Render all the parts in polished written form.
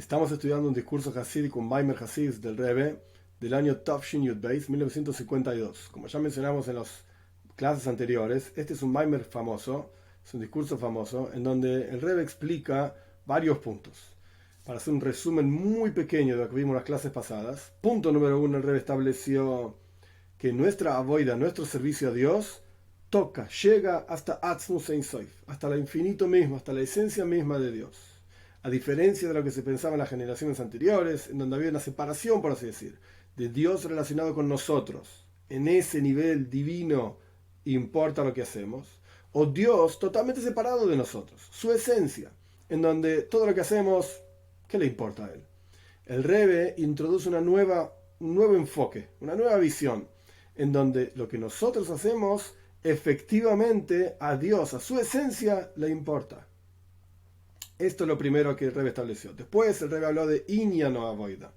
Estamos estudiando un discurso hasídico, un Maimer Hasid del Rebbe, del año Tafshin Yud Beis, 1952. Como ya mencionamos en las clases anteriores, este es un Maimer famoso, es un discurso famoso, en donde el Rebbe explica varios puntos. Para hacer un resumen muy pequeño de lo que vimos en las clases pasadas, punto número uno, el Rebbe estableció que nuestra avoida, nuestro servicio a Dios, llega hasta Atzmus Ein Sof, hasta el infinito mismo, hasta la esencia misma de Dios. A diferencia de lo que se pensaba en las generaciones anteriores, en donde había una separación, por así decir, de Dios relacionado con nosotros. En ese nivel divino importa lo que hacemos. O Dios totalmente separado de nosotros, su esencia, en donde todo lo que hacemos, ¿qué le importa a él? El Rebbe introduce un nuevo enfoque, una nueva visión, en donde lo que nosotros hacemos efectivamente a Dios, a su esencia, le importa. Esto es lo primero que el Rebbe estableció. Después el Rebbe habló de Inyan o Avoida.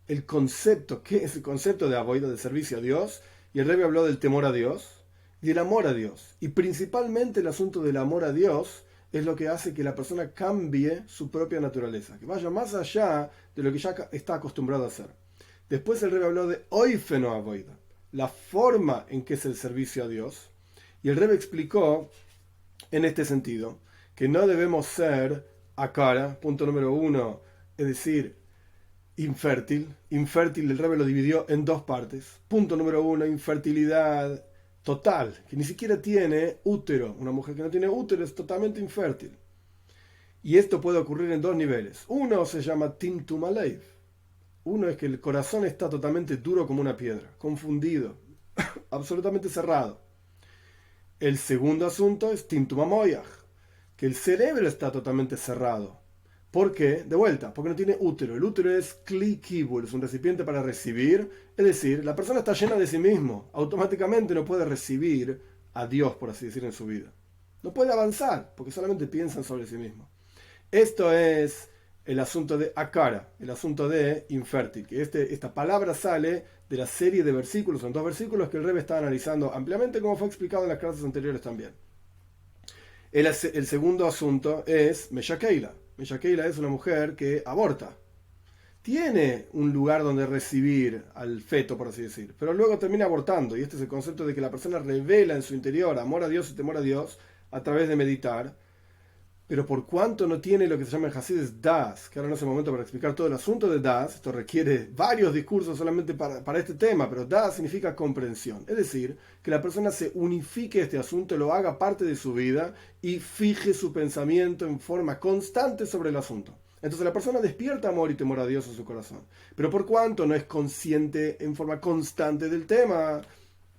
El concepto, ¿qué es el concepto de Avoida, de servicio a Dios? Y el Rebbe habló del temor a Dios y del amor a Dios. Y principalmente el asunto del amor a Dios es lo que hace que la persona cambie su propia naturaleza, que vaya más allá de lo que ya está acostumbrado a hacer. Después el Rebbe habló de Oifen o Avoida, la forma en que es el servicio a Dios. Y el Rebbe explicó en este sentido que no debemos ser akara, punto número uno, es decir, infértil. Infértil, el Rebbe lo dividió en dos partes. Punto número uno, infertilidad total, que ni siquiera tiene útero. Una mujer que no tiene útero es totalmente infértil. Y esto puede ocurrir en dos niveles. Uno se llama Timtum Aleiv. Uno es que el corazón está totalmente duro como una piedra, confundido, absolutamente cerrado. El segundo asunto es Timtum Amoyach, que el cerebro está totalmente cerrado. ¿Por qué? De vuelta, porque no tiene útero. El útero es Kli Kibul, es un recipiente para recibir. Es decir, la persona está llena de sí mismo. Automáticamente no puede recibir a Dios, por así decir, en su vida. No puede avanzar, porque solamente piensan sobre sí mismo. Esto es el asunto de Akara, el asunto de infértil. Que esta palabra sale de la serie de versículos, son dos versículos que el Rebbe está analizando ampliamente, como fue explicado en las clases anteriores también. El segundo asunto es Meshakeila. Meshakeila es una mujer que aborta. Tiene un lugar donde recibir al feto, por así decir, pero luego termina abortando. Y este es el concepto de que la persona revela en su interior amor a Dios y temor a Dios a través de meditar. Pero por cuanto no tiene lo que se llama en Hasidus Das, que ahora no es el momento para explicar todo el asunto de Das, esto requiere varios discursos solamente para este tema, pero Das significa comprensión. Es decir, que la persona se unifique este asunto, lo haga parte de su vida y fije su pensamiento en forma constante sobre el asunto. Entonces la persona despierta amor y temor a Dios en su corazón. Pero por cuanto no es consciente en forma constante del tema,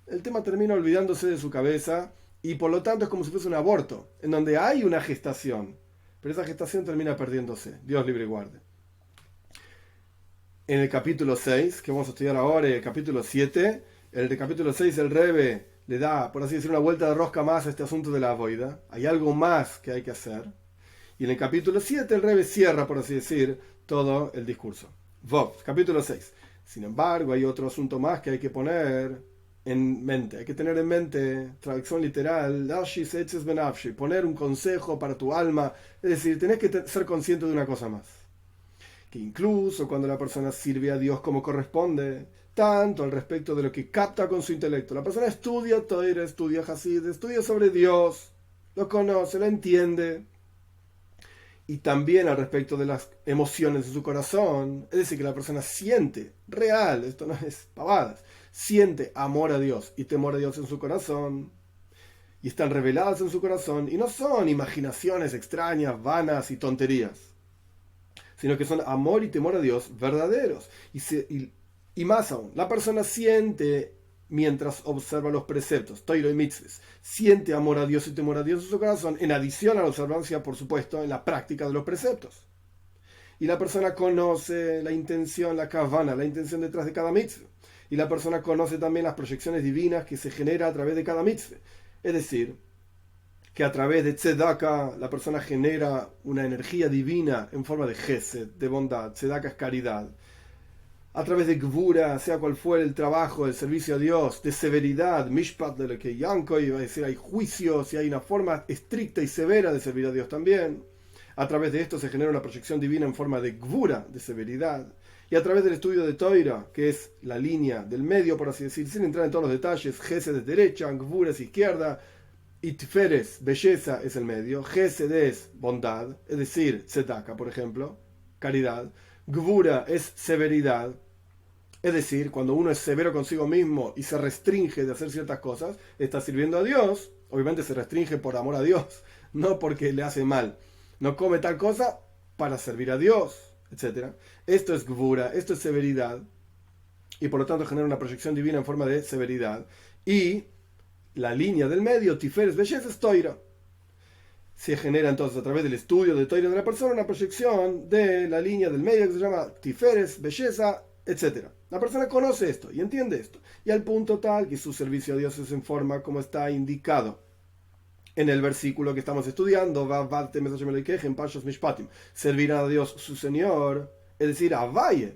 el tema termina olvidándose de su cabeza. Y por lo tanto es como si fuese un aborto, en donde hay una gestación, pero esa gestación termina perdiéndose. Dios libre y guarde. En el capítulo 6, que vamos a estudiar ahora, y el capítulo 7, el de capítulo 6 el Rebbe le da, por así decir, una vuelta de rosca más a este asunto de la avoida. Hay algo más que hay que hacer. Y en el capítulo 7 el Rebbe cierra, por así decir, todo el discurso. Vov, capítulo 6. Sin embargo, hay otro asunto más que hay que poner en mente, hay que tener en mente, traducción literal, poner un consejo para tu alma, es decir, tenés que ser consciente de una cosa más, que incluso cuando la persona sirve a Dios como corresponde, tanto al respecto de lo que capta con su intelecto, la persona estudia Torah, estudia Hasid, estudia sobre Dios, lo conoce, lo entiende, y también al respecto de las emociones de su corazón, es decir, que la persona siente, real, esto no es pavadas, siente amor a Dios y temor a Dios en su corazón, y están reveladas en su corazón, y no son imaginaciones extrañas, vanas y tonterías, sino que son amor y temor a Dios verdaderos. Y más aún, la persona siente mientras observa los preceptos, Torah y mitzvos, siente amor a Dios y temor a Dios en su corazón, en adición a la observancia, por supuesto, en la práctica de los preceptos. Y la persona conoce la intención, la kavana, la intención detrás de cada mitzvah. Y la persona conoce también las proyecciones divinas que se genera a través de cada mitzvah. Es decir, que a través de tzedaka la persona genera una energía divina en forma de gesed, de bondad. Tzedaka es caridad. A través de gvura, sea cual fuera el trabajo, el servicio a Dios, de severidad, mishpat de lo que yanko, iba a decir, hay juicios y hay una forma estricta y severa de servir a Dios también. A través de esto se genera una proyección divina en forma de gvura, de severidad. Y a través del estudio de Toira, que es la línea del medio, por así decir, sin entrar en todos los detalles, Gesed es derecha, gvura es izquierda, y Tiferes, belleza, es el medio, Gesed es bondad, es decir, tzedaka, por ejemplo, caridad, gvura es severidad, es decir, cuando uno es severo consigo mismo y se restringe de hacer ciertas cosas, está sirviendo a Dios. Obviamente se restringe por amor a Dios, no porque le hace mal. No come tal cosa para servir a Dios, etc. Esto es gvura, esto es severidad, y por lo tanto genera una proyección divina en forma de severidad. Y la línea del medio, Tiferes, belleza, es Toira. Se genera entonces a través del estudio de Toira de la persona una proyección de la línea del medio que se llama Tiferes, belleza, etc. La persona conoce esto y entiende esto, y al punto tal que su servicio a Dios es en forma como está indicado en el versículo que estamos estudiando, servirá a Dios su Señor, es decir, Avaye,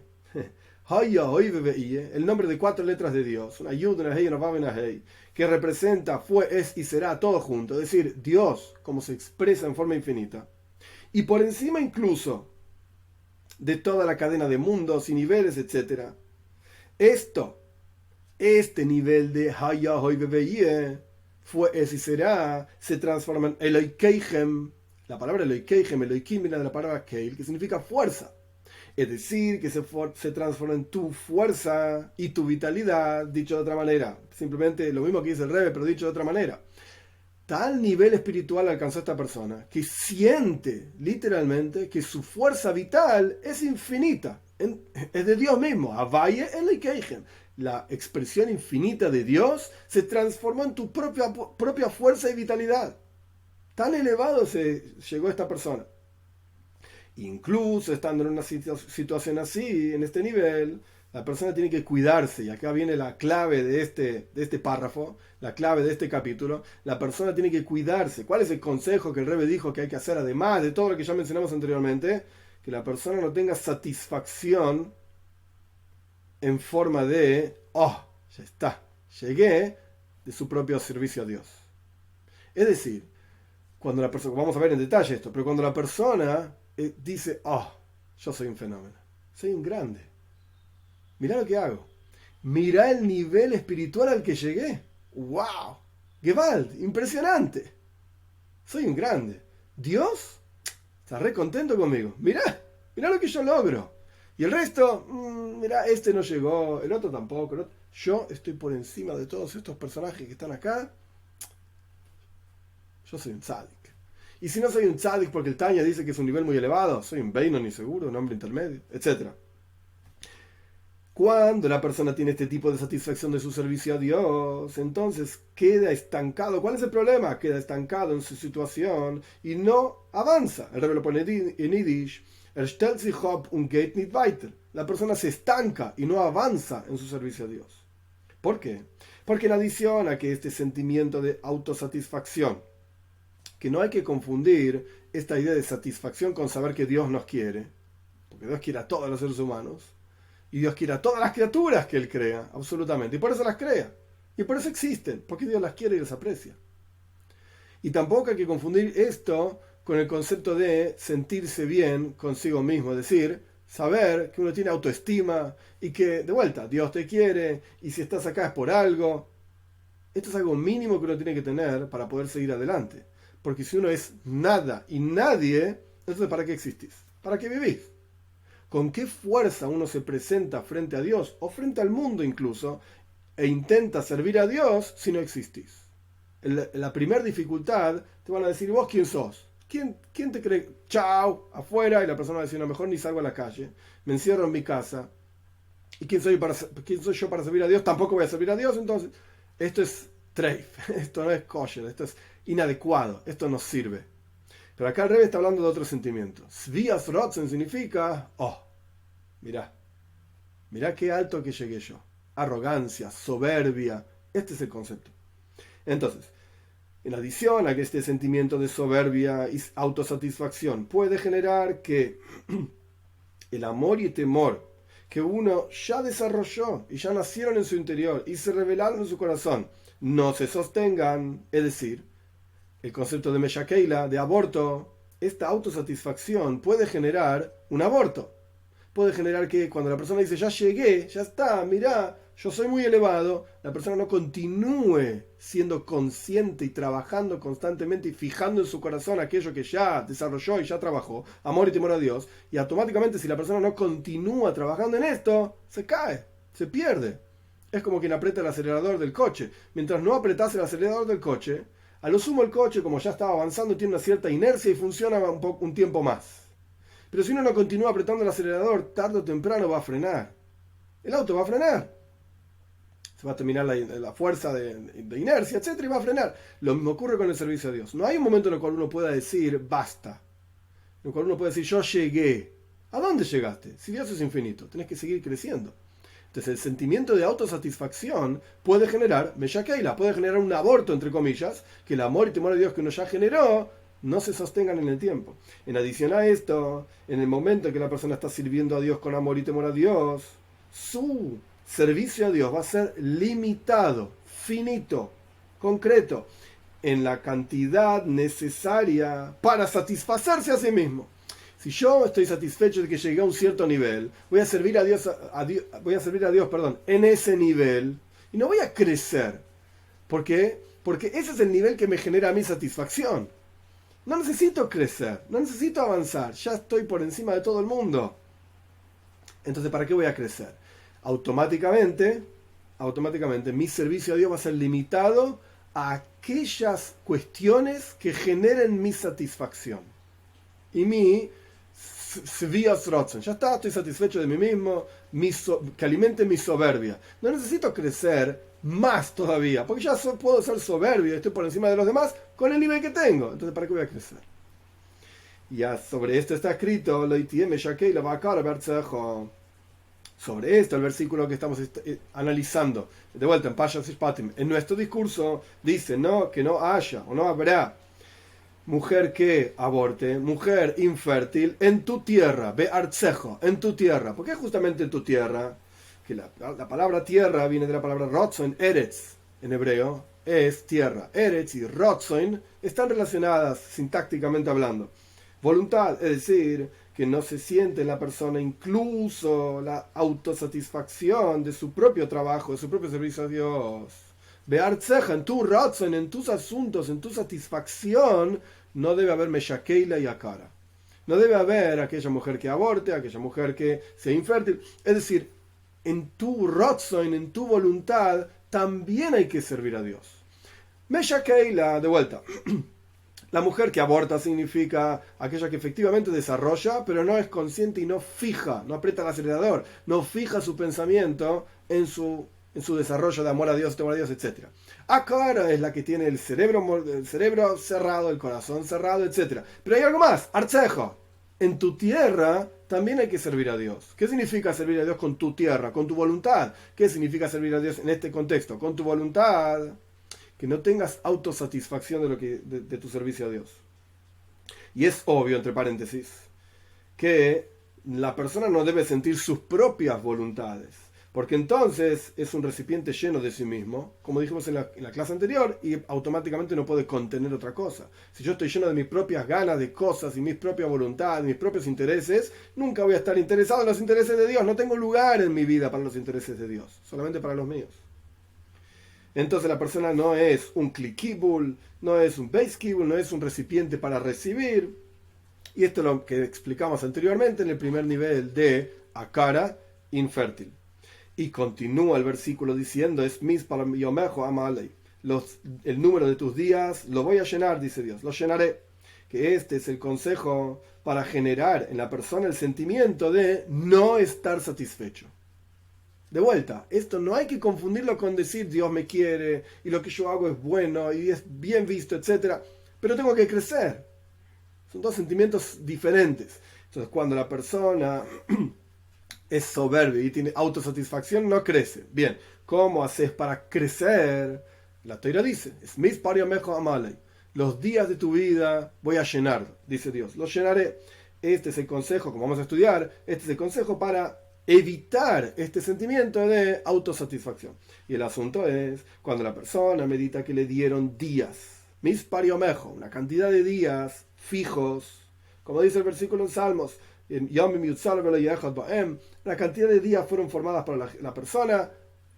el nombre de 4 letras de Dios, una yud, una hey, una vav, una hey, que representa fue, es y será todo junto, es decir, Dios como se expresa en forma infinita, y por encima incluso de toda la cadena de mundos y niveles, etc. Este nivel de Haya Hoy Bebeye fue, es y será, se transforma en Eloikeihem. La palabra Eloikeihem, Eloikim viene de la palabra Keil, que significa fuerza. Es decir, que se transforma en tu fuerza y tu vitalidad, dicho de otra manera. Simplemente lo mismo que dice el Rebbe, pero dicho de otra manera. Tal nivel espiritual alcanzó esta persona que siente literalmente que su fuerza vital es infinita, es de Dios mismo. Avaye Eloikeihem. La expresión infinita de Dios se transformó en tu propia fuerza y vitalidad. Tan elevado se llegó esta persona. Incluso estando en una situación así, en este nivel, la persona tiene que cuidarse. Y acá viene la clave de este párrafo, la clave de este capítulo. La persona tiene que cuidarse. ¿Cuál es el consejo que el Rebbe dijo que hay que hacer, además de todo lo que ya mencionamos anteriormente? Que la persona no tenga satisfacción en forma de, ya está, llegué, de su propio servicio a Dios. Es decir, cuando la persona, vamos a ver en detalle esto, pero cuando la persona dice, yo soy un fenómeno, soy un grande, mirá lo que hago, mirá el nivel espiritual al que llegué, wow, Gewalt, impresionante, soy un grande, Dios está re contento conmigo, mirá lo que yo logro. Y el resto, mirá, este no llegó, el otro tampoco. Yo estoy por encima de todos estos personajes que están acá. Yo soy un tzadik. Y si no soy un tzadik porque el Tanya dice que es un nivel muy elevado, soy un Beinoni seguro, un hombre intermedio, etc. Cuando la persona tiene este tipo de satisfacción de su servicio a Dios, entonces queda estancado. ¿Cuál es el problema? Queda estancado en su situación y no avanza. El Rebbe lo pone en Yiddish. La persona se estanca y no avanza en su servicio a Dios. ¿Por qué? Porque en adición a que este sentimiento de autosatisfacción, que no hay que confundir esta idea de satisfacción con saber que Dios nos quiere, porque Dios quiere a todos los seres humanos, y Dios quiere a todas las criaturas que Él crea, absolutamente, y por eso las crea, y por eso existen, porque Dios las quiere y las aprecia. Y tampoco hay que confundir esto con el concepto de sentirse bien consigo mismo, es decir, saber que uno tiene autoestima y que, de vuelta, Dios te quiere y si estás acá es por algo. Esto es algo mínimo que uno tiene que tener para poder seguir adelante. Porque si uno es nada y nadie, entonces ¿para qué existís? ¿Para qué vivís? ¿Con qué fuerza uno se presenta frente a Dios o frente al mundo incluso e intenta servir a Dios si no existís? La primera dificultad te van a decir, ¿vos quién sos? ¿Quién te cree? Chao, afuera, y la persona va a decir, no, mejor ni salgo a la calle, me encierro en mi casa. ¿Y quién soy yo para servir a Dios? Tampoco voy a servir a Dios, entonces. Esto es treif, esto no es kosher, esto es inadecuado, esto no sirve. Pero acá el Rebbe está hablando de otro sentimiento. Svias rotzen significa, mirá qué alto que llegué yo. Arrogancia, soberbia, este es el concepto. Entonces, en adición a que este sentimiento de soberbia y autosatisfacción puede generar que el amor y temor que uno ya desarrolló y ya nacieron en su interior y se revelaron en su corazón no se sostengan, es decir, el concepto de Meshakeila, de aborto, esta autosatisfacción puede generar un aborto. Puede generar que cuando la persona dice, ya llegué, ya está, mirá, yo soy muy elevado, la persona no continúe siendo consciente y trabajando constantemente y fijando en su corazón aquello que ya desarrolló y ya trabajó, amor y temor a Dios, y automáticamente si la persona no continúa trabajando en esto, se cae, se pierde. Es como quien aprieta el acelerador del coche. Mientras no apretas el acelerador del coche, a lo sumo el coche, como ya estaba avanzando, tiene una cierta inercia y funciona un tiempo más. Pero si uno no continúa apretando el acelerador, tarde o temprano va a frenar. El auto va a frenar. Se va a terminar la fuerza de inercia, etcétera, y va a frenar. Lo mismo ocurre con el servicio a Dios. No hay un momento en el cual uno pueda decir, basta. En el cual uno puede decir, yo llegué. ¿A dónde llegaste? Si Dios es infinito, tenés que seguir creciendo. Entonces el sentimiento de autosatisfacción puede generar, Meshakeila, puede generar un aborto, entre comillas, que el amor y temor a Dios que uno ya generó no se sostengan en el tiempo. En adición a esto, en el momento en que la persona está sirviendo a Dios con amor y temor a Dios, su servicio a Dios va a ser limitado, finito, concreto, en la cantidad necesaria para satisfacerse a sí mismo. Si yo estoy satisfecho de que llegué a un cierto nivel, voy a servir a Dios, en ese nivel y no voy a crecer. ¿Por qué? Porque ese es el nivel que me genera a mí satisfacción. No necesito crecer, no necesito avanzar, ya estoy por encima de todo el mundo. Entonces, ¿para qué voy a crecer? Automáticamente, mi servicio a Dios va a ser limitado a aquellas cuestiones que generen mi satisfacción. Y ya está, estoy satisfecho de mí mismo, que alimente mi soberbia. No necesito crecer más todavía, porque ya puedo ser soberbio, estoy por encima de los demás con el nivel que tengo. Entonces, ¿para qué voy a crecer? Ya sobre esto está escrito, sobre esto, el versículo que estamos analizando, de vuelta en Pashas Ishpatim, en nuestro discurso dice, no, que no haya o no habrá mujer que aborte, mujer infértil en tu tierra, be'artzejo, en tu tierra. ¿Por qué justamente en tu tierra? Que la palabra tierra viene de la palabra rotzoin, eretz, en hebreo, es tierra. Eretz y rotzoin están relacionadas sintácticamente hablando. Voluntad, es decir, que no se siente en la persona incluso la autosatisfacción de su propio trabajo, de su propio servicio a Dios. Be'artzeja, en tu razón, en tus asuntos, en tu satisfacción, no debe haber meshakeila y akara. No debe haber aquella mujer que aborte, aquella mujer que sea infértil. Es decir, en tu razón, en tu voluntad, también hay que servir a Dios. Meshakeila, de vuelta. La mujer que aborta significa aquella que efectivamente desarrolla, pero no es consciente y no fija, no aprieta el acelerador, no fija su pensamiento en su desarrollo de amor a Dios, temor a Dios, etc. Akara es la que tiene el cerebro cerrado, el corazón cerrado, etc. Pero hay algo más, artzejo. En tu tierra también hay que servir a Dios. ¿Qué significa servir a Dios con tu tierra, con tu voluntad? ¿Qué significa servir a Dios en este contexto? Con tu voluntad, que no tengas autosatisfacción de tu servicio a Dios. Y es obvio, entre paréntesis, que la persona no debe sentir sus propias voluntades, porque entonces es un recipiente lleno de sí mismo, como dijimos en la clase anterior, y automáticamente no puede contener otra cosa. Si yo estoy lleno de mis propias ganas de cosas y mis propias voluntades, mis propios intereses, nunca voy a estar interesado en los intereses de Dios. No tengo lugar en mi vida para los intereses de Dios, solamente para los míos. Entonces la persona no es un klikibul, no es un beiskibul, no es un recipiente para recibir. Y esto es lo que explicamos anteriormente en el primer nivel de akara, infértil. Y continúa el versículo diciendo, es mis para yomejo amalei. El número de tus días lo voy a llenar, dice Dios, lo llenaré. Que este es el consejo para generar en la persona el sentimiento de no estar satisfecho. De vuelta, esto no hay que confundirlo con decir Dios me quiere y lo que yo hago es bueno y es bien visto, etc. Pero tengo que crecer. Son dos sentimientos diferentes. Entonces, cuando la persona es soberbia y tiene autosatisfacción, no crece. Bien, ¿cómo haces para crecer? La Torá dice, es mis pariomejo amalei. Los días de tu vida voy a llenar, dice Dios. Los llenaré. Este es el consejo, como vamos a estudiar, este es el consejo para evitar este sentimiento de autosatisfacción. Y el asunto es cuando la persona medita que le dieron días, mis pariomejo, una cantidad de días fijos, Como dice el versículo en Salmos, en la cantidad de días fueron formadas para la persona,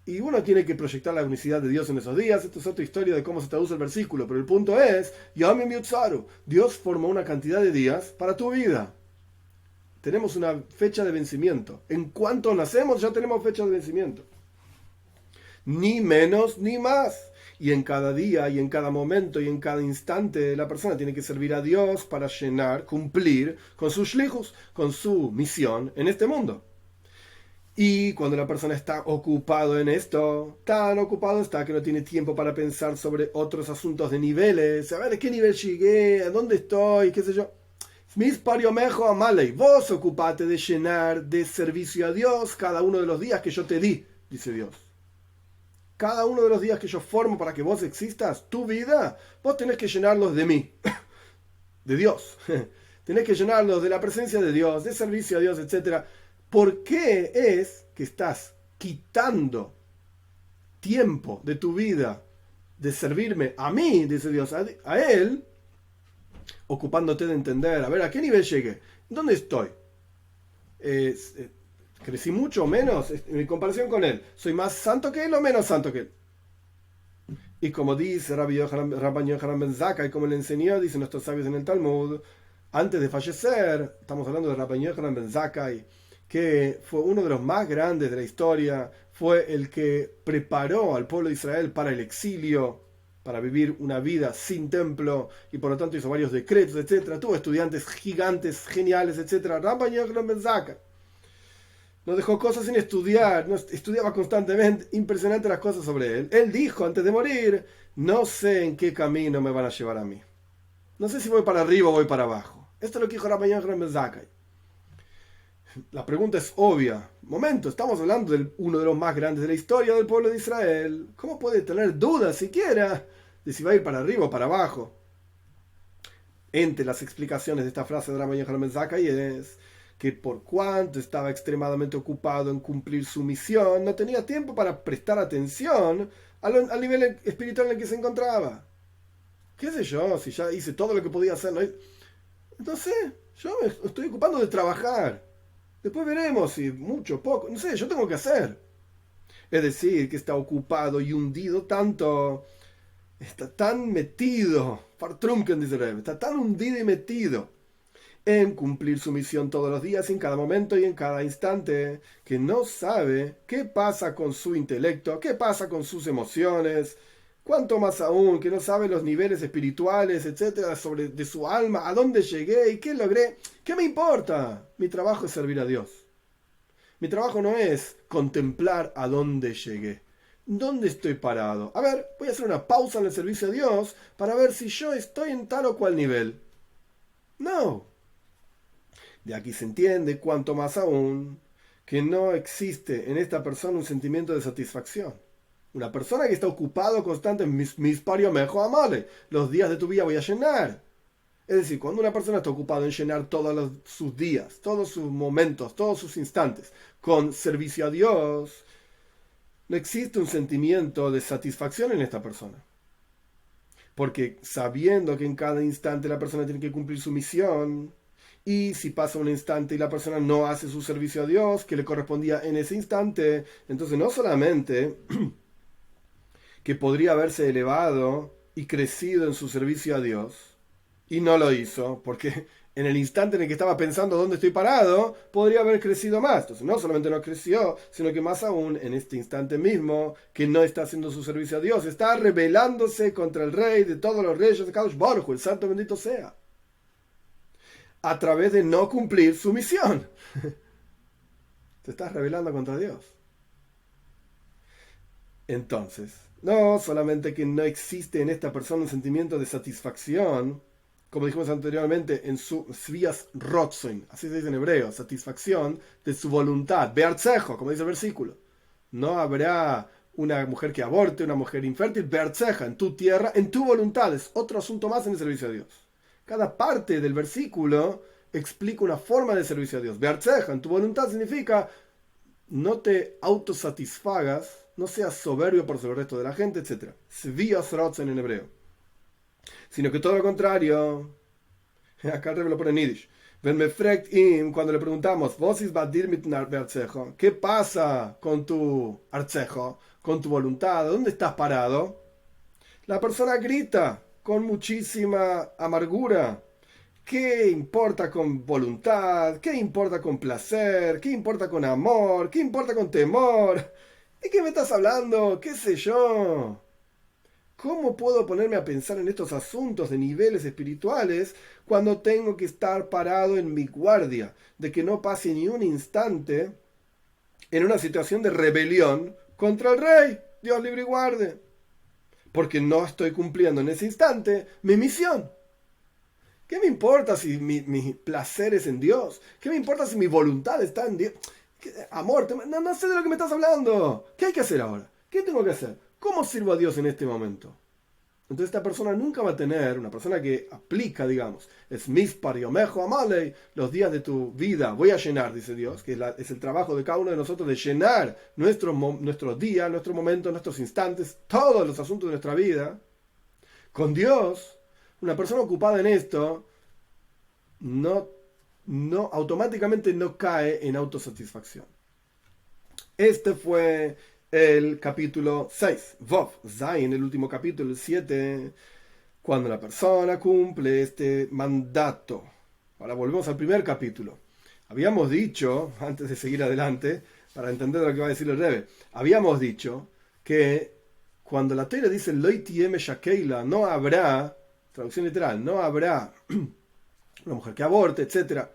y uno tiene que proyectar la unicidad de Dios en esos días. Esto es otra historia de cómo se traduce el versículo, pero el punto es, Dios formó una cantidad de días para tu vida. Tenemos una fecha de vencimiento. En cuanto nacemos ya tenemos fecha de vencimiento. Ni menos ni más. Y en cada día y en cada momento y en cada instante la persona tiene que servir a Dios para cumplir con sus shlichus, con su misión en este mundo. Y cuando la persona está ocupado en esto, tan ocupado está que no tiene tiempo para pensar sobre otros asuntos de niveles, a ver a qué nivel llegué, a dónde estoy, qué sé yo. Mis pariomejo amalei, vos ocupate de llenar de servicio a Dios cada uno de los días que yo te di, dice Dios. Cada uno de los días que yo formo para que vos existas, tu vida, vos tenés que llenarlos de mí, de Dios. Tenés que llenarlos de la presencia de Dios, de servicio a Dios, etc. ¿Por qué es que estás quitando tiempo de tu vida de servirme a mí, dice Dios, a Él, ocupándote de entender, a ver, ¿a qué nivel llegué? ¿Dónde estoy? ¿Crecí mucho o menos en comparación con Él? ¿Soy más santo que Él o menos santo que Él? Y como dice Rabbi Yohanan ben Zakkai, y como le enseñó, dicen nuestros sabios en el Talmud, antes de fallecer, estamos hablando de Rabbi Yohanan ben Zakkai, que fue uno de los más grandes de la historia, fue el que preparó al pueblo de Israel para el exilio, para vivir una vida sin templo, y por lo tanto hizo varios decretos, etc. Tuvo estudiantes gigantes, geniales, etc. Rabbi Yohanan ben Zakkai no dejó cosas sin estudiar, no, estudiaba constantemente, impresionante las cosas sobre él. Él dijo antes de morir, no sé en qué camino me van a llevar a mí. No sé si voy para arriba o voy para abajo. Esto es lo que dijo Rabbi Yohanan ben Zakkai. La pregunta es obvia. Momento, estamos hablando de uno de los más grandes de la historia del pueblo de Israel. ¿Cómo puede tener dudas siquiera de si va a ir para arriba o para abajo? Entre las explicaciones de esta frase de Rabbi Yohanan ben Zakkai es que por cuanto estaba extremadamente ocupado en cumplir su misión, no tenía tiempo para prestar atención al nivel espiritual en el que se encontraba. ¿Qué sé yo? Si ya hice todo lo que podía hacer, no sé, yo me estoy ocupando de trabajar. Después veremos si mucho, poco, no sé, yo tengo que hacer. Es decir, que está ocupado y hundido tanto, está tan metido, Fartrumken dice Rebbe, está tan hundido y metido en cumplir su misión todos los días, en cada momento y en cada instante, que no sabe qué pasa con su intelecto, qué pasa con sus emociones, cuanto más aún que no sabe los niveles espirituales, etcétera, de su alma, a dónde llegué y qué logré. ¿Qué me importa? Mi trabajo es servir a Dios. Mi trabajo no es contemplar a dónde llegué. ¿Dónde estoy parado? A ver, voy a hacer una pausa en el servicio a Dios para ver si yo estoy en tal o cual nivel. No. De aquí se entiende, cuanto más aún, que no existe en esta persona un sentimiento de satisfacción. Una persona que está ocupado constante en mis parios mejor amable, los días de tu vida voy a llenar. Es decir, cuando una persona está ocupada en llenar todos sus días, todos sus momentos, todos sus instantes con servicio a Dios, no existe un sentimiento de satisfacción en esta persona. Porque sabiendo que en cada instante la persona tiene que cumplir su misión, y si pasa un instante y la persona no hace su servicio a Dios, que le correspondía en ese instante, entonces no solamente que podría haberse elevado y crecido en su servicio a Dios, y no lo hizo, porque en el instante en el que estaba pensando dónde estoy parado, podría haber crecido más. Entonces no solamente no creció, sino que más aún en este instante mismo, que no está haciendo su servicio a Dios, está rebelándose contra el rey de todos los reyes de Kadosh Baruj Hu, el santo bendito sea, a través de no cumplir su misión. Te estás rebelando contra Dios. Entonces, no solamente que no existe en esta persona un sentimiento de satisfacción, como dijimos anteriormente, en su svias rotzoin, así se dice en hebreo, satisfacción de su voluntad, beartzejo, como dice el versículo. No habrá una mujer que aborte, una mujer infértil, beartzeja, en tu tierra, en tu voluntad, es otro asunto más en el servicio a Dios. Cada parte del versículo explica una forma de servicio a Dios. Beartzeja, en tu voluntad significa no te autosatisfagas, no seas soberbio por sobre el resto de la gente, etc. Svias rotzen en hebreo. Sino que todo lo contrario, Acá el Rebbe lo pone en Yiddish. Wenn me fragt ihm, cuando le preguntamos, ¿Vos is badir mit arcejo? ¿Qué pasa con tu arcejo, con tu voluntad? ¿Dónde estás parado? La persona grita con muchísima amargura. ¿Qué importa con voluntad? ¿Qué importa con placer? ¿Qué importa con amor? ¿Qué importa con temor? ¿De qué me estás hablando? ¿Qué sé yo? ¿Cómo puedo ponerme a pensar en estos asuntos de niveles espirituales cuando tengo que estar parado en mi guardia, de que no pase ni un instante en una situación de rebelión contra el rey? Dios libre y guarde. Porque no estoy cumpliendo en ese instante mi misión. ¿Qué me importa si mi placer es en Dios? ¿Qué me importa si mi voluntad está en Dios? Amor, no sé de lo que me estás hablando. ¿Qué hay que hacer ahora? ¿Qué tengo que hacer? ¿Cómo sirvo a Dios en este momento? Entonces esta persona nunca va a tener, una persona que aplica, digamos, es mispar yomejo amalei, los días de tu vida voy a llenar, dice Dios, que es el trabajo de cada uno de nosotros de llenar nuestros días, nuestros momentos, nuestros instantes, todos los asuntos de nuestra vida, con Dios. Una persona ocupada en esto no automáticamente no cae en autosatisfacción. Este fue el capítulo 6, Vov, Zayin, el último capítulo, el 7, cuando la persona cumple este mandato. Ahora volvemos al primer capítulo. Habíamos dicho, antes de seguir adelante, para entender lo que va a decir el Rebbe, habíamos dicho que cuando la Torah dice Loitiem Shakeila, no habrá, traducción literal, no habrá una mujer que aborte, etc.,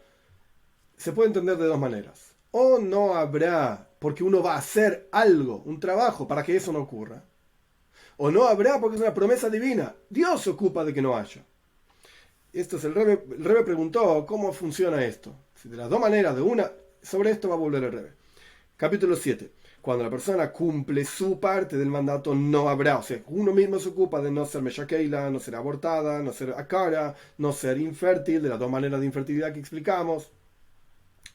se puede entender de dos maneras. O no habrá porque uno va a hacer algo, un trabajo, para que eso no ocurra. O no habrá porque es una promesa divina. Dios se ocupa de que no haya. Esto es el Rebbe preguntó cómo funciona esto. De las dos maneras, de una, sobre esto va a volver el Rebbe. Capítulo 7. Cuando la persona cumple su parte del mandato, no habrá. O sea, uno mismo se ocupa de no ser meshakeila, no ser abortada, no ser akara, no ser infértil, de las dos maneras de infertilidad que explicamos.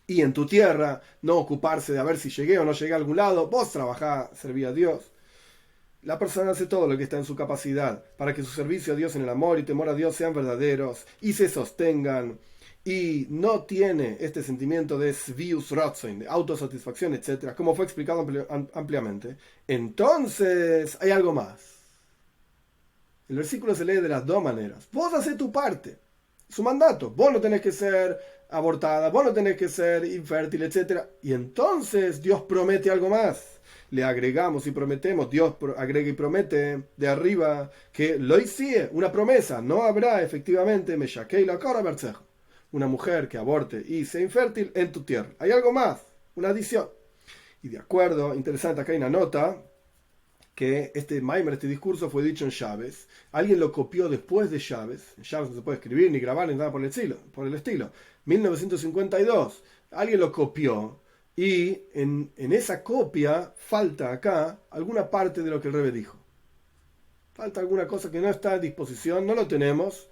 Y en tu tierra, no ocuparse de a ver si llegué o no llegué a algún lado. Vos trabajá, serví a Dios. La persona hace todo lo que está en su capacidad para que su servicio a Dios en el amor y temor a Dios sean verdaderos y se sostengan. Y no tiene este sentimiento de svius ratzoin, de autosatisfacción, etc., como fue explicado ampliamente. Entonces, hay algo más. El versículo se lee de las dos maneras. Vos haces tu parte, su mandato. Vos no tenés que ser abortada, vos no tenés que ser infértil, etc. Y entonces Dios promete algo más. Le agregamos y prometemos, Dios agrega y promete de arriba que lo hicie, una promesa, no habrá efectivamente una mujer que aborte y sea infértil en tu tierra. Hay algo más, una adición. Y de acuerdo, interesante, acá hay una nota que este Maimer, este discurso fue dicho en Chávez. Alguien lo copió después de Chávez. En Chávez no se puede escribir ni grabar ni nada por el estilo. 1952. Alguien lo copió. Y en esa copia falta acá alguna parte de lo que el Rebbe dijo. Falta alguna cosa que no está a disposición, no lo tenemos.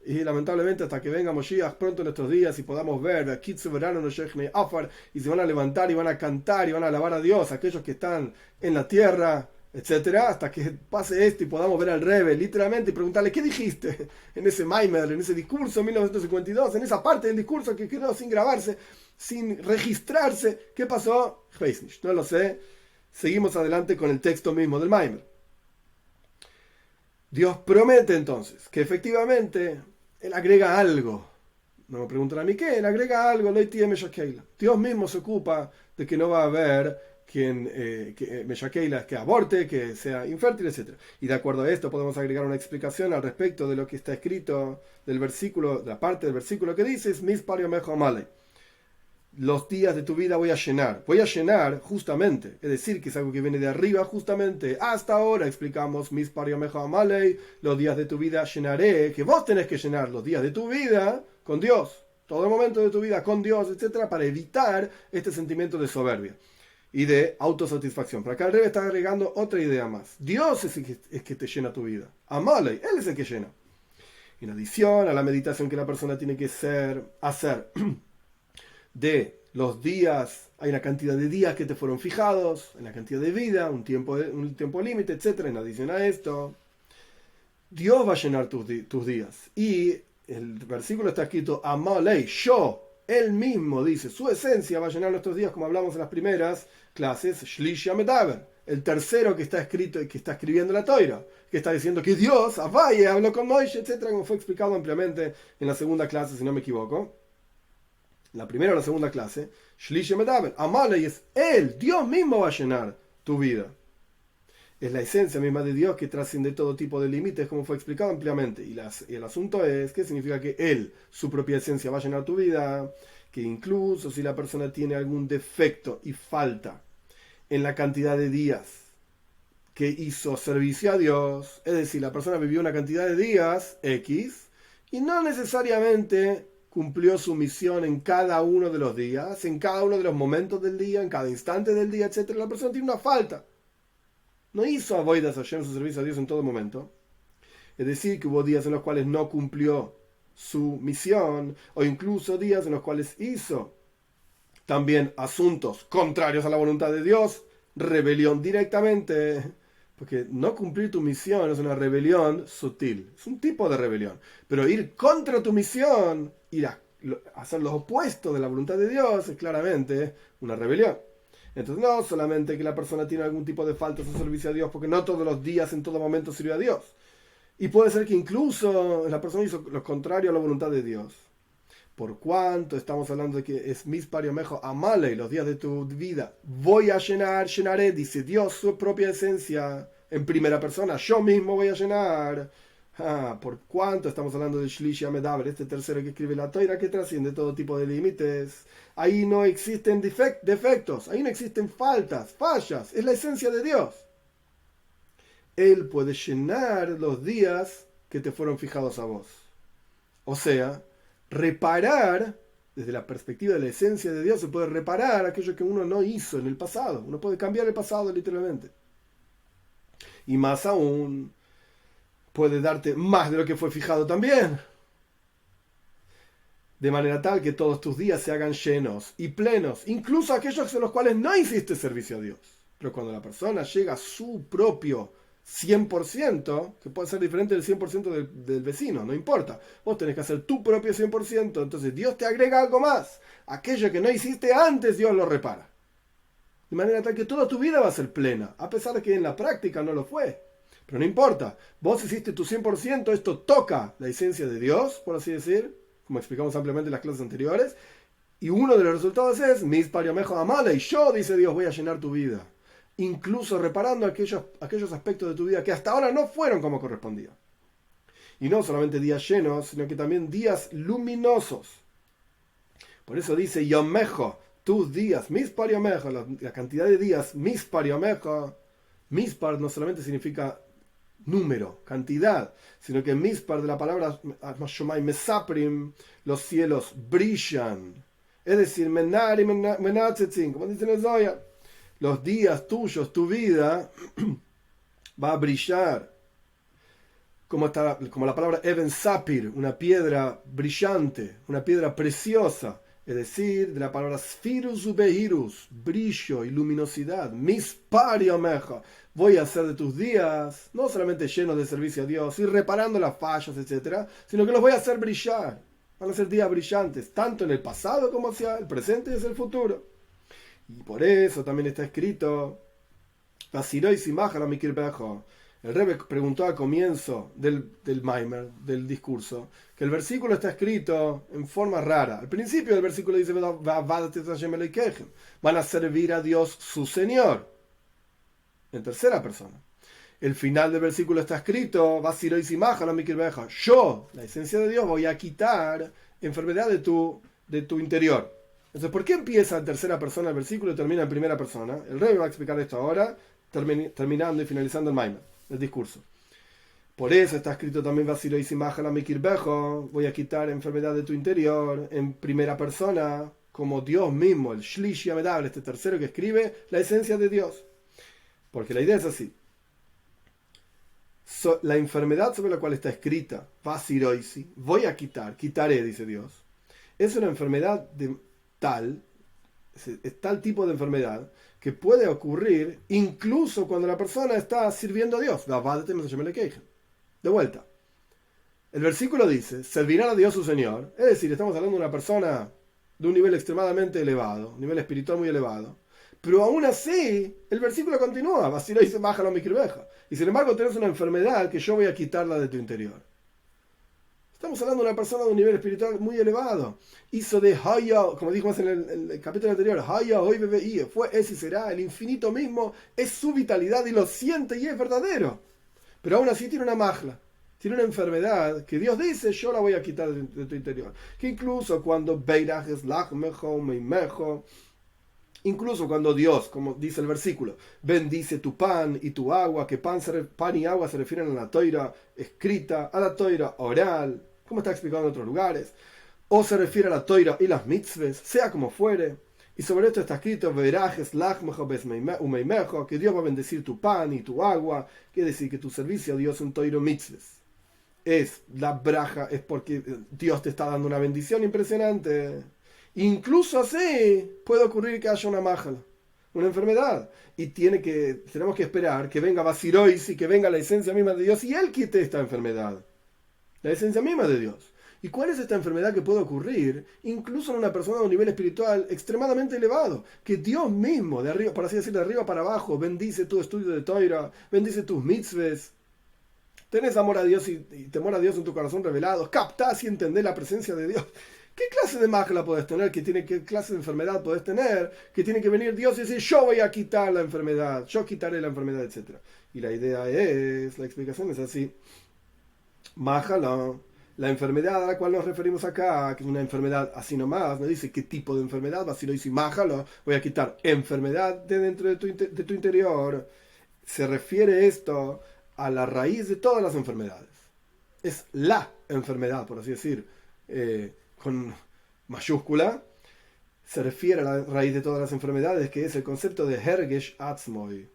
Y lamentablemente hasta que venga Moshiach pronto en nuestros días y podamos ver y se van a levantar y van a cantar y van a alabar a Dios, aquellos que están en la tierra, etcétera, hasta que pase esto y podamos ver al Rebbe literalmente y preguntarle ¿qué dijiste en ese Maimer, en ese discurso en 1952, en esa parte del discurso que quedó sin grabarse, sin registrarse? ¿Qué pasó? No lo sé. Seguimos adelante con el texto mismo del Maimer. Dios promete entonces que efectivamente Él agrega algo. No me preguntan a mí qué, Él agrega algo. Dios mismo se ocupa de que no va a haber quien que aborte, que sea infértil, etc. Y de acuerdo a esto podemos agregar una explicación al respecto de lo que está escrito del versículo, de la parte del versículo que dice Mispario Mejo Amalei. Los días de tu vida voy a llenar justamente, es decir, que es algo que viene de arriba justamente. Hasta ahora explicamos Mispario Mejo Amalei, los días de tu vida llenaré, que vos tenés que llenar los días de tu vida con Dios, todo el momento de tu vida con Dios, etcétera, para evitar este sentimiento de soberbia y de autosatisfacción. Pero acá el Rebbe está agregando otra idea más. Dios es el que te llena tu vida. Amalei, Él es el que llena. En adición a la meditación que la persona tiene que hacer de los días, hay una cantidad de días que te fueron fijados, una cantidad de vida, un tiempo límite, etc. En adición a esto, Dios va a llenar tus días. Y el versículo está escrito Amalei, yo, él mismo dice, su esencia va a llenar nuestros días, como hablamos en las primeras clases, Shlishi Medaber, el tercero que está escrito y que está escribiendo la Toira, que está diciendo que Dios, Avaye, habló con Moishe, etcétera, como fue explicado ampliamente en la segunda clase, si no me equivoco. La primera o la segunda clase, Shlishi Medaber, Amalei es él, Dios mismo va a llenar tu vida. Es la esencia misma de Dios que trasciende todo tipo de límites, como fue explicado ampliamente. Y el asunto es que significa que Él, su propia esencia, va a llenar tu vida, que incluso si la persona tiene algún defecto y falta en la cantidad de días que hizo servicio a Dios, es decir, la persona vivió una cantidad de días X y no necesariamente cumplió su misión en cada uno de los días, en cada uno de los momentos del día, en cada instante del día, etc. La persona tiene una falta. No hizo avoidas Hashem, su servicio a Dios en todo momento. Es decir, que hubo días en los cuales no cumplió su misión, o incluso días en los cuales hizo también asuntos contrarios a la voluntad de Dios, rebelión directamente. Porque no cumplir tu misión es una rebelión sutil, es un tipo de rebelión. Pero ir contra tu misión, ir a hacer lo opuesto de la voluntad de Dios, es claramente una rebelión. Entonces no solamente que la persona tiene algún tipo de falta en su servicio a Dios, porque no todos los días, en todo momento sirvió a Dios. Y puede ser que incluso la persona hizo lo contrario a la voluntad de Dios. Por cuanto estamos hablando de que es Mispar Yomejo Amale, los días de tu vida. Voy a llenar, llenaré, dice Dios, su propia esencia en primera persona. Yo mismo voy a llenar. Por cuanto estamos hablando de Shlishi Medaber, este tercero que escribe la Toira, que trasciende todo tipo de límites. Ahí no existen defectos, ahí no existen fallas, es la esencia de Dios. Él puede llenar los días que te fueron fijados a vos. O sea, reparar, desde la perspectiva de la esencia de Dios, se puede reparar aquello que uno no hizo en el pasado. Uno puede cambiar el pasado literalmente. Y más aún, puede darte más de lo que fue fijado también. De manera tal que todos tus días se hagan llenos y plenos, incluso aquellos en los cuales no hiciste servicio a Dios. Pero cuando la persona llega a su propio 100%, que puede ser diferente del 100% del vecino, no importa. Vos tenés que hacer tu propio 100%, entonces Dios te agrega algo más. Aquello que no hiciste antes, Dios lo repara. De manera tal que toda tu vida va a ser plena, a pesar de que en la práctica no lo fue. Pero no importa, vos hiciste tu 100%, esto toca la esencia de Dios, por así decir, como explicamos ampliamente en las clases anteriores, y uno de los resultados es Mispar Yomejo Amale, y yo, dice Dios, voy a llenar tu vida, incluso reparando aquellos aspectos de tu vida que hasta ahora no fueron como correspondía. Y no solamente días llenos, sino que también días luminosos. Por eso dice Yomejo, tus días, Mispar Yomejo, la cantidad de días, Mispar Yomejo. Mispar no solamente significa número, cantidad, sino que Mispar de la palabra Mesaprim, los cielos brillan. Es decir, Menari Menatzetzin, como dicen en el Zohar, los días tuyos, tu vida, va a brillar. Como la palabra Even Sapir, una piedra brillante, una piedra preciosa. Es decir, de la palabra Sfirus Ubehirus, brillo y luminosidad. Mispar Yomejo. Voy a hacer de tus días no solamente llenos de servicio a Dios y reparando las fallas, etc., sino que los voy a hacer brillar. Van a ser días brillantes, tanto en el pasado como hacia el presente y hacia el futuro. Y por eso también está escrito, el Rebbe preguntó al comienzo del Maimer, del discurso, que el versículo está escrito en forma rara. Al principio del versículo dice, van a servir a Dios su Señor, en tercera persona. El final del versículo está escrito, yo, la esencia de Dios, voy a quitar enfermedad de tu interior. Entonces, ¿por qué empieza en tercera persona el versículo y termina en primera persona? El Rebbe va a explicar esto ahora, terminando y finalizando el Maimer, el discurso. Por eso está escrito también, voy a quitar enfermedad de tu interior, en primera persona, como Dios mismo, el Shlishi Medaber, este tercero que escribe, la esencia de Dios. Porque la idea es así. La enfermedad sobre la cual está escrita, voy a quitaré, dice Dios, es una enfermedad es tal tipo de enfermedad que puede ocurrir incluso cuando la persona está sirviendo a Dios. De vuelta. El versículo dice, servirán a Dios su Señor. Es decir, estamos hablando de una persona de un nivel extremadamente elevado, un nivel espiritual muy elevado. Pero aún así, el versículo continúa, Basilo dice, bájalo mi cribeja. Y sin embargo tenés una enfermedad que yo voy a quitarla de tu interior. Estamos hablando de una persona de un nivel espiritual muy elevado. Hizo de Haya, como dijimos en el capítulo anterior, Haya, hoy bebé, fue, es y será, el infinito mismo es su vitalidad y lo siente y es verdadero. Pero aún así tiene una majla, tiene una enfermedad que Dios dice, yo la voy a quitar de tu interior. Que incluso cuando Beiraj es lachmejo, meimejo, incluso cuando Dios, como dice el versículo, bendice tu pan y tu agua, que pan y agua se refieren a la toira escrita, a la toira oral, como está explicado en otros lugares, o se refiere a la toira y las mitzvahs, sea como fuere. Y sobre esto está escrito, que Dios va a bendecir tu pan y tu agua, quiere decir que tu servicio a Dios es un toiro mitzvahs. Es la braja, es porque Dios te está dando una bendición impresionante. Incluso así puede ocurrir que haya una majala, una enfermedad. Y tenemos que esperar que venga Basirois y que venga la esencia misma de Dios y Él quite esta enfermedad. La esencia misma de Dios. ¿Y cuál es esta enfermedad que puede ocurrir incluso en una persona de un nivel espiritual extremadamente elevado? Que Dios mismo, de arriba, por así decirlo, de arriba para abajo, bendice tu estudio de Toira, bendice tus mitzvahs. Tenés amor a Dios y temor a Dios en tu corazón revelado. Captás y entendés la presencia de Dios. ¿Qué clase de magla podés tener? ¿Qué clase de enfermedad podés tener? Que tiene que venir Dios y decir, yo voy a quitar la enfermedad, yo quitaré la enfermedad, etc. Y la explicación es así. Májala, la enfermedad a la cual nos referimos acá, que es una enfermedad así nomás, no dice qué tipo de enfermedad, si lo dice májala, voy a quitar enfermedad de dentro de tu interior. Se refiere esto a la raíz de todas las enfermedades. Es la enfermedad, por así decir, con mayúscula, se refiere a la raíz de todas las enfermedades, que es el concepto de Hergesh Atzmoi,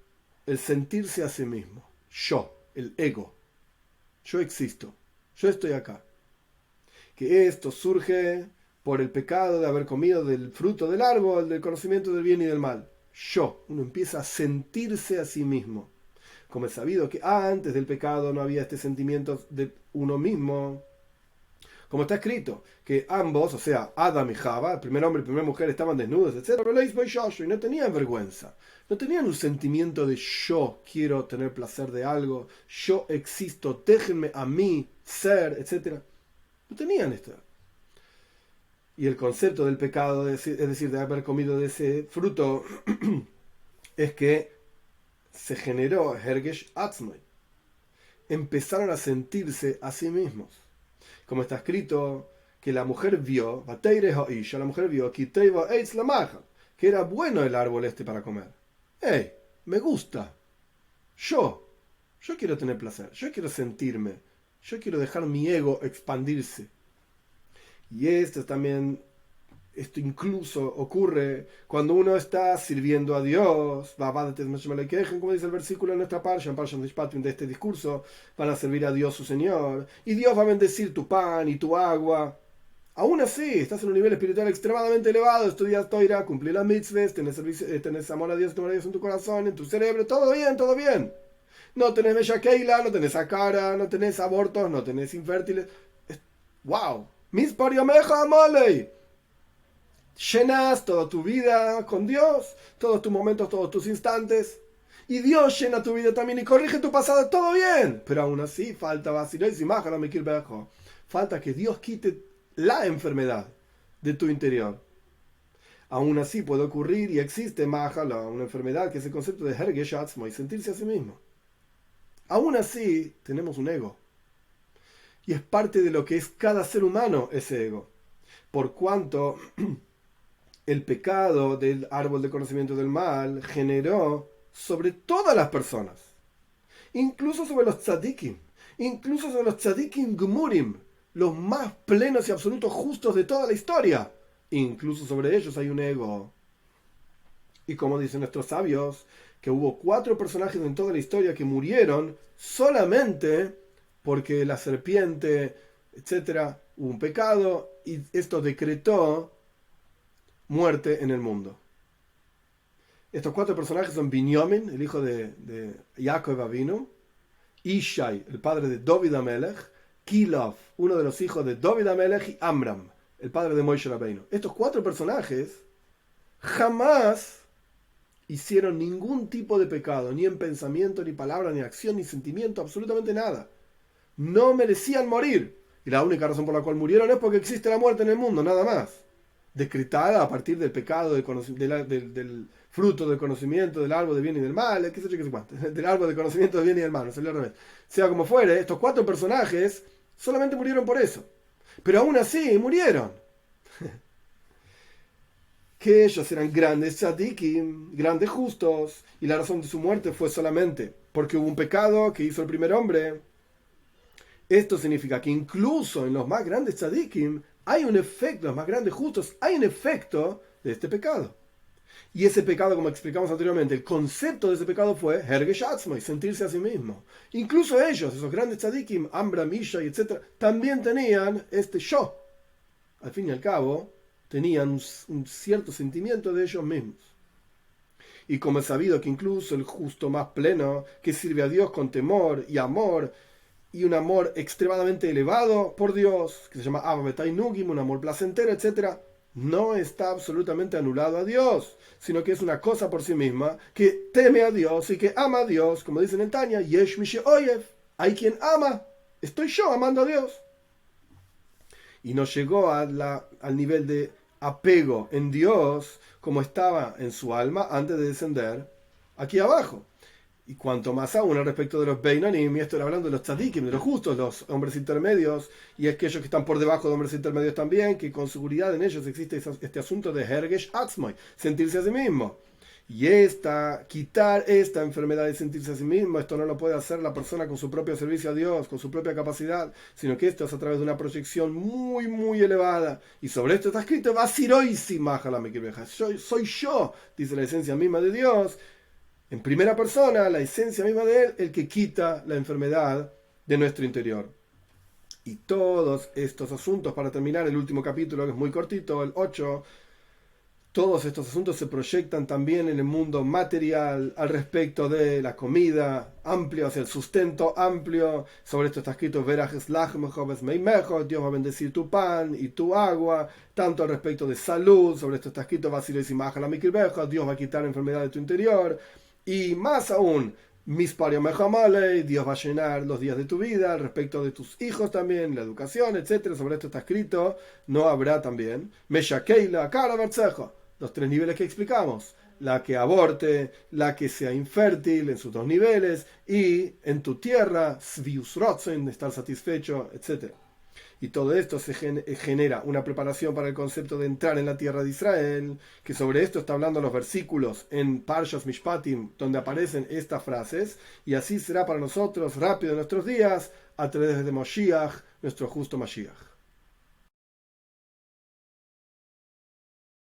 el sentirse a sí mismo, yo, el ego, yo existo, yo estoy acá. Que esto surge por el pecado de haber comido del fruto del árbol, del conocimiento del bien y del mal. Uno empieza a sentirse a sí mismo. Como es sabido que antes del pecado no había este sentimiento de uno mismo. Como está escrito, que ambos, o sea, Adam y Java, el primer hombre y la primera mujer, estaban desnudos, etc. Y no tenían vergüenza. No tenían un sentimiento de yo quiero tener placer de algo, yo existo, déjenme a mí ser, etc. No tenían esto. Y el concepto del pecado, es decir, de haber comido de ese fruto, es que se generó Hergesh Atzmai. Empezaron a sentirse a sí mismos. Como está escrito, que la mujer vio, la mujer vio que era bueno el árbol este para comer. ¡Hey! Me gusta. Yo quiero tener placer, yo quiero sentirme, yo quiero dejar mi ego expandirse. Y esto incluso ocurre cuando uno está sirviendo a Dios, como dice el versículo en nuestra Parsha, en Parsha Mishpatim de este discurso, van a servir a Dios su Señor, y Dios va a bendecir tu pan y tu agua. Aún así, estás en un nivel espiritual extremadamente elevado, estudias Toira, cumplís las mitzvahs, tenés amor a Dios, temor a Dios en tu corazón, en tu cerebro, todo bien, todo bien. No tenés bella keila, no tenés acara, no tenés abortos, no tenés infértiles. ¡Wow! Mis pariameja amale. Llenas toda tu vida con Dios, todos tus momentos, todos tus instantes. Y Dios llena tu vida también y corrige tu pasado, todo bien. Pero aún así falta falta que Dios quite la enfermedad de tu interior. Aún así puede ocurrir y existe una enfermedad que es el concepto de Hergesh Atzmai, sentirse a sí mismo. Aún así tenemos un ego. Y es parte de lo que es cada ser humano ese ego. Por cuanto el pecado del árbol de conocimiento del mal generó sobre todas las personas, incluso sobre los tzadikim, incluso sobre los tzadikim gumurim, los más plenos y absolutos justos de toda la historia, incluso sobre ellos hay un ego. Y como dicen nuestros sabios, que hubo 4 personajes en toda la historia que murieron solamente porque la serpiente, etcétera, hubo un pecado y esto decretó muerte en el mundo. Estos 4 personajes son Binyamin, el hijo de Jacob Avinu, Ishai, el padre de David Amelech, Kilov, uno de los hijos de David Amelech y Amram, el padre de Moshe Rabbeinu. Estos 4 personajes jamás hicieron ningún tipo de pecado, ni en pensamiento, ni palabra, ni acción, ni sentimiento, absolutamente nada. No merecían morir. Y la única razón por la cual murieron es porque existe la muerte en el mundo, nada más. Decretada a partir del pecado, del fruto del conocimiento del árbol del bien y del mal, qué sé yo, qué sé cuánto, del árbol del conocimiento del bien y del mal, no salió al revés. Sea como fuere, estos 4 personajes solamente murieron por eso. Pero aún así murieron. Que ellos eran grandes tzadikim, grandes justos, y la razón de su muerte fue solamente porque hubo un pecado que hizo el primer hombre. Esto significa que incluso en los más grandes tzadikim hay un efecto, los más grandes justos, hay un efecto de este pecado. Y ese pecado, como explicamos anteriormente, el concepto de ese pecado fue Hergesh Atzmai, sentirse a sí mismo. Incluso ellos, esos grandes tzadikim, Amram, Misha, etc., también tenían este yo. Al fin y al cabo, tenían un cierto sentimiento de ellos mismos. Y como es sabido que incluso el justo más pleno, que sirve a Dios con temor y amor, y un amor extremadamente elevado por Dios, que se llama Ava Betai Nugim, un amor placentero, etc., no está absolutamente anulado a Dios, sino que es una cosa por sí misma, que teme a Dios y que ama a Dios, como dicen en Tanya, Yesh Mishe Oyev, hay quien ama, estoy yo amando a Dios. Y no llegó al nivel de apego en Dios como estaba en su alma antes de descender aquí abajo. Y cuanto más aún al respecto de los Beinanim, y esto era hablando de los tzadikim, de los justos, los hombres intermedios, y aquellos que están por debajo de hombres intermedios también, que con seguridad en ellos existe este asunto de Hergesh Atzmai, sentirse a sí mismo. Y quitar esta enfermedad de sentirse a sí mismo, esto no lo puede hacer la persona con su propio servicio a Dios, con su propia capacidad, sino que esto es a través de una proyección muy, muy elevada. Y sobre esto está escrito, soy yo, dice la esencia misma de Dios, en primera persona, la esencia misma de Él, el que quita la enfermedad de nuestro interior. Y todos estos asuntos, para terminar el último capítulo, que es muy cortito, el 8, todos estos asuntos se proyectan también en el mundo material al respecto de la comida amplio, hacia el sustento amplio. Sobre esto está escrito, Dios va a bendecir tu pan y tu agua, tanto al respecto de salud. Sobre esto está escrito, Dios va a quitar la enfermedad de tu interior. Y más aún, Mispario Mehamale, Dios va a llenar los días de tu vida, al respecto de tus hijos también, la educación, etc. Sobre esto está escrito, no habrá también Meshakeila, Kara Bertzejo, los 3 niveles que explicamos, la que aborte, la que sea infértil en sus 2 niveles, y en tu tierra, Svius Rotzen, estar satisfecho, etc. Y todo esto se genera una preparación para el concepto de entrar en la tierra de Israel, que sobre esto está hablando los versículos en Parshas Mishpatim, donde aparecen estas frases, y así será para nosotros rápido en nuestros días, a través de Moshiach, nuestro justo Mashiach.